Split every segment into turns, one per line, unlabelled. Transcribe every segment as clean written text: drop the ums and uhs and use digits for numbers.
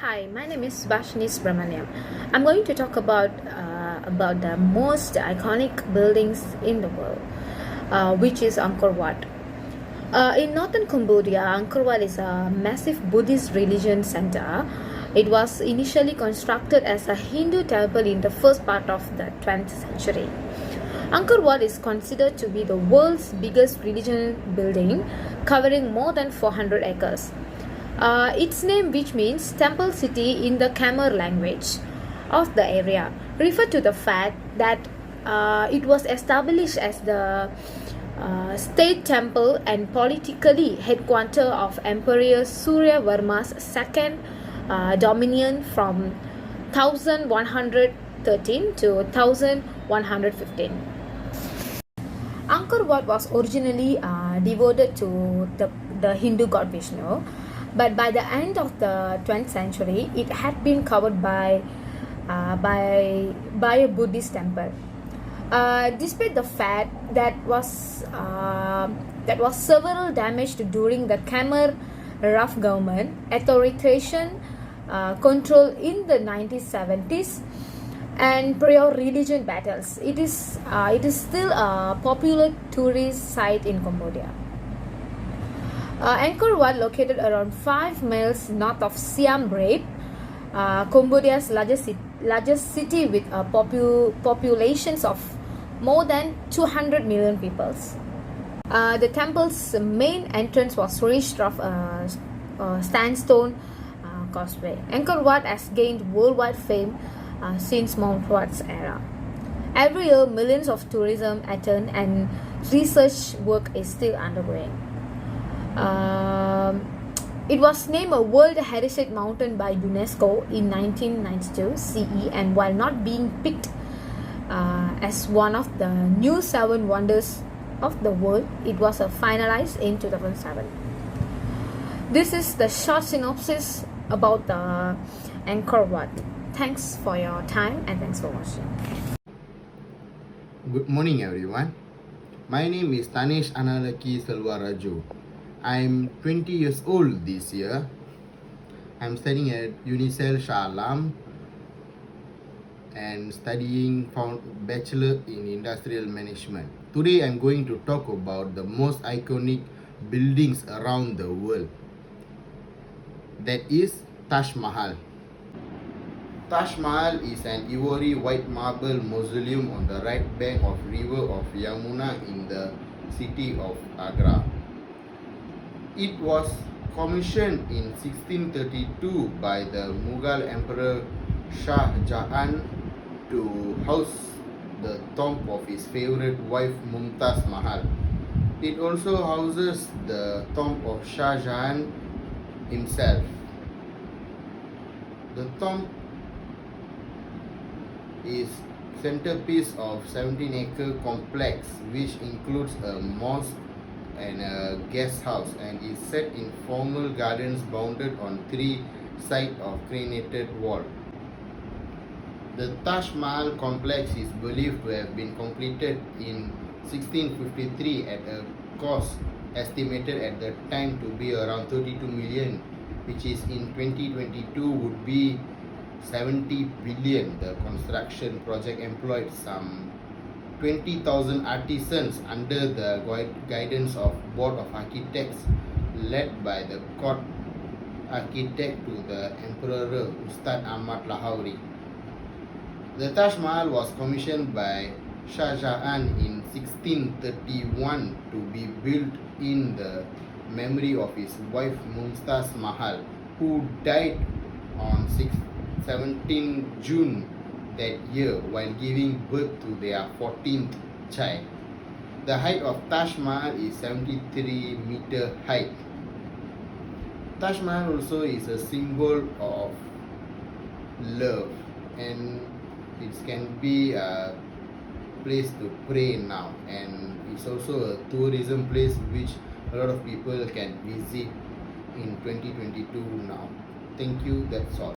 Hi, my name is Subhashini Subramaniam. I'm going to talk about the most iconic buildings in the world, which is Angkor Wat. In northern Cambodia, Angkor Wat is a massive Buddhist religion center. It was initially constructed as a Hindu temple in the first part of the 20th century. Angkor Wat is considered to be the world's biggest religious building, covering more than 400 acres. Its name, which means temple city in the Khmer language of the area, refer to the fact that it was established as the state temple and politically headquarters of Emperor Surya Varma's second dominion from 1113 to 1115. Angkor Wat was originally devoted to the Hindu god Vishnu, but by the end of the 20th century, it had been covered by a Buddhist temple. Despite the fact that was several damaged during the Khmer Rough government authoritarian control in the 1970s and prior religion battles, it is still a popular tourist site in Cambodia. Angkor Wat, located around 5 miles north of Siem Reap, Cambodia's largest city with a populations of more than 200 million people. The temple's main entrance was reached off a sandstone causeway. Angkor Wat has gained worldwide fame since Mount Wat's era. Every year, millions of tourism attend and research work is still undergoing. It was named a World Heritage Mountain by UNESCO in 1992 CE, and while not being picked as one of the new 7 wonders of the world, it was finalized in 2007. This is the short synopsis about the Angkor Wat. Thanks for your time and thanks for watching.
Good morning everyone. My name is Tanesh Analaki Selvaraju. I'm 20 years old this year. I'm studying at Unicel Shah Alam and studying Bachelor in Industrial Management. Today I'm going to talk about the most iconic buildings around the world. That is Taj Mahal. Taj Mahal is an ivory white marble mausoleum on the right bank of river of Yamuna in the city of Agra. It was commissioned in 1632 by the Mughal Emperor Shah Jahan to house the tomb of his favorite wife Mumtaz Mahal. It also houses the tomb of Shah Jahan himself. The tomb is centerpiece of 17-acre complex which includes a mosque and a guest house and is set in formal gardens bounded on 3 sides of crenelated wall. The Taj Mahal complex is believed to have been completed in 1653 at a cost estimated at the time to be around 32 million, which is in 2022 would be 70 billion. The construction project employed some 20,000 artisans under the guidance of Board of Architects led by the court architect to the Emperor Ustad Ahmad Lahori. The Taj Mahal was commissioned by Shah Jahan in 1631 to be built in the memory of his wife Mumtaz Mahal, who died on 17 June that year while giving birth to their 14th child. The height of Taj Mahal is 73 meter height. Taj Mahal also is a symbol of love and it can be a place to pray now, and it's also a tourism place which a lot of people can visit in 2022 now. Thank you, that's all.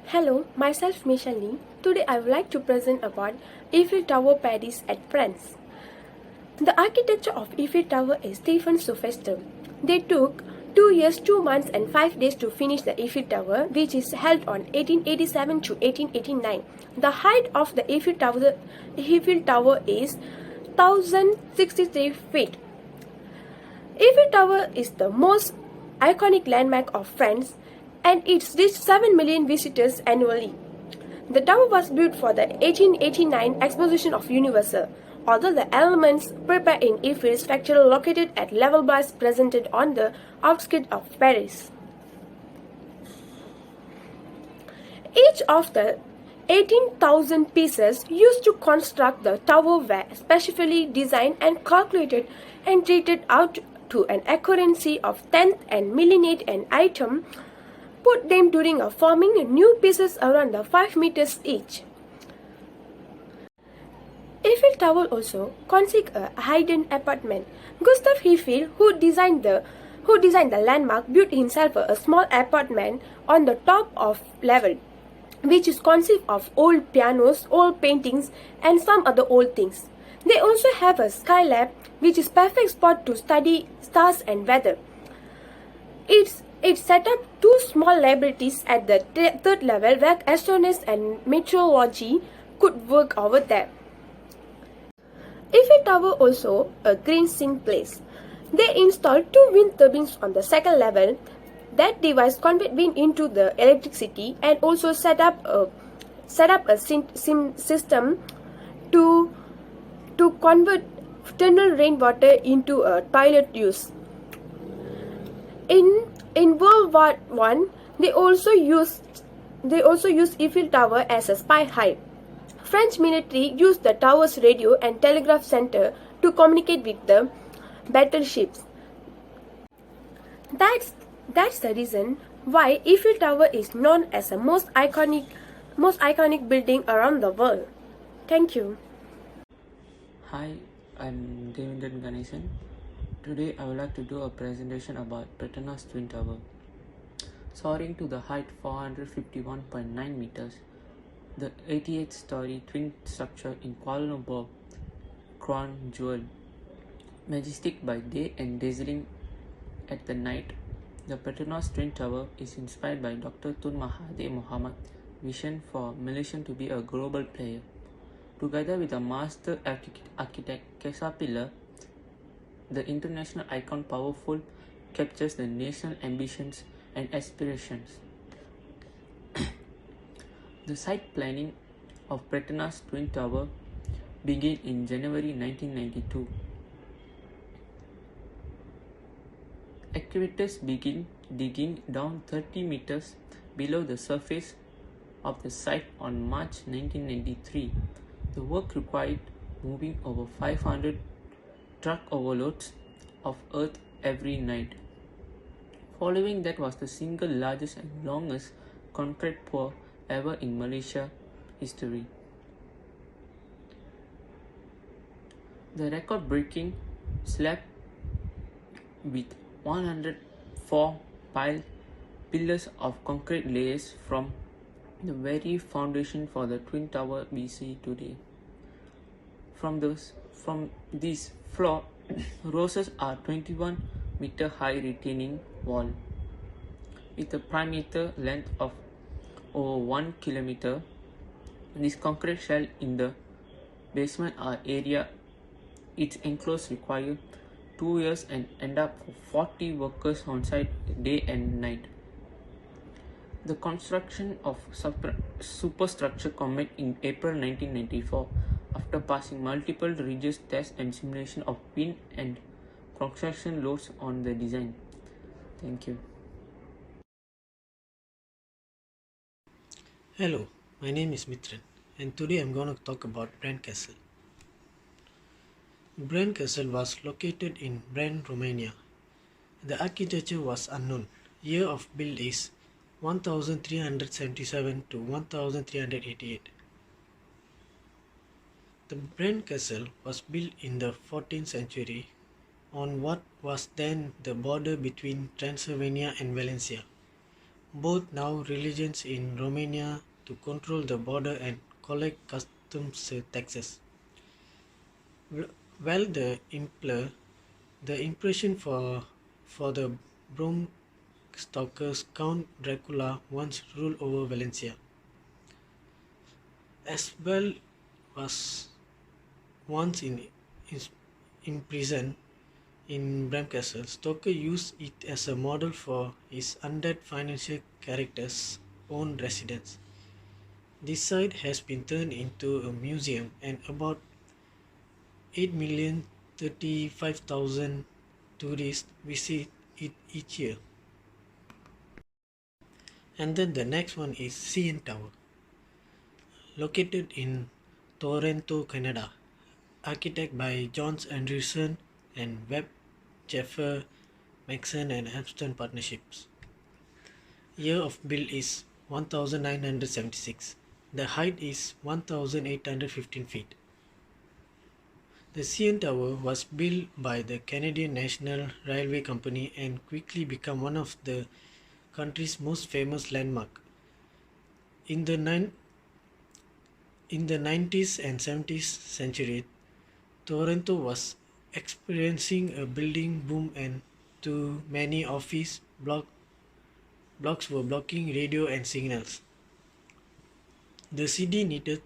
Hello, myself Michelle. Today I would like to present about Eiffel Tower Paris at France. The architecture of Eiffel Tower is Stephen Sophester. They took 2 years, 2 months, and 5 days to finish the Eiffel Tower, which is held on 1887 to 1889. The height of the Eiffel Tower is 1063 feet. Eiffel Tower is the most iconic landmark of France, and it's reached 7 million visitors annually. The tower was built for the 1889 Exposition of Universal. Although the elements prepared in Eiffel's factory located at level bars presented on the outskirts of Paris. Each of the 18,000 pieces used to construct the tower were specially designed and calculated and treated out to an accuracy of tenth and millionth an item, put them during a forming new pieces around the 5 meters each. Eiffel Tower also consists a hidden apartment. Gustav Eiffel, who designed the landmark, built himself a small apartment on the top of level, which is consists of old pianos, old paintings, and some other old things. They also have a sky lab, which is perfect spot to study stars and weather. It set up 2 small laboratories at the third level where astronomers and meteorology could work over there. Eiffel Tower also a green sink place. They installed 2 wind turbines on the second level. That device convert wind into the electricity and also set up a system to convert tunnel rainwater into a toilet use. In World War I, they also used Eiffel Tower as a spy hive. French military used the tower's radio and telegraph center to communicate with the battleships. That's the reason why Eiffel Tower is known as the most iconic building around the world. Thank you.
Hi, I'm Devendra Ganesan. Today I would like to do a presentation about Petronas Twin Tower. Soaring to the height 451.9 meters, the 88-story twin structure in Kuala Lumpur, crown jewel, majestic by day and dazzling at the night. The Petronas Twin Tower is inspired by Dr. Tun Mahathir Mohamad's vision for Malaysia to be a global player. Together with the master architect Kesapila, the international icon powerful captures the national ambitions and aspirations. The site planning of Petronas Twin Tower began in January 1992. Excavators begin digging down 30 meters below the surface of the site on March 1993. The work required moving over 500 truck overloads of earth every night. Following that was the single largest and longest concrete pour ever in Malaysia history. The record-breaking slab with 104 pillars of concrete layers from the very foundation for the Twin Tower we see today. From this floor roses are 21 meter high retaining wall with a perimeter length of over 1 kilometer. This concrete shell in the basement are area its enclosed require 2 years and end up for 40 workers on site day and night. The construction of superstructure commenced in April 1994 after passing multiple rigorous tests and simulation of wind and construction loads on the design. Thank you.
Hello, my name is Mitran and today I'm going to talk about Brand Castle. Brand Castle was located in Brand, Romania. The architecture was unknown. Year of build is 1377 to 1388. The Brand Castle was built in the 14th century on what was then the border between Transylvania and Valencia, both now religions in Romania, to control the border and collect customs taxes. Well, the impression for the Bram Stoker's Count Dracula once ruled over Valencia. Asbel was once imprisoned in Bram Castle. Stoker used it as a model for his undead financial character's own residence. This site has been turned into a museum and about 8,035,000 tourists visit it each year. And then the next one is CN Tower, located in Toronto, Canada. Architect by Johns Anderson and Webb Jeffer Maxon and Hampton Partnerships. Year of build is 1976. The height is 1815 feet. The CN Tower was built by the Canadian National Railway Company and quickly became one of the country's most famous landmarks. In the 90s and 70s century, Toronto was experiencing a building boom and too many office blocks were blocking radio and signals. The city needed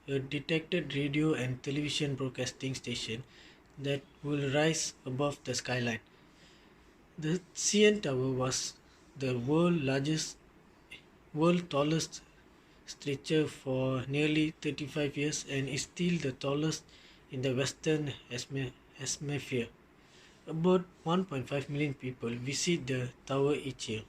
a detected radio and television broadcasting station that will rise above the skyline. The CN Tower was the world tallest structure for nearly 35 years and is still the tallest in the Western Hemisphere. About 1.5 million people visit the tower each year.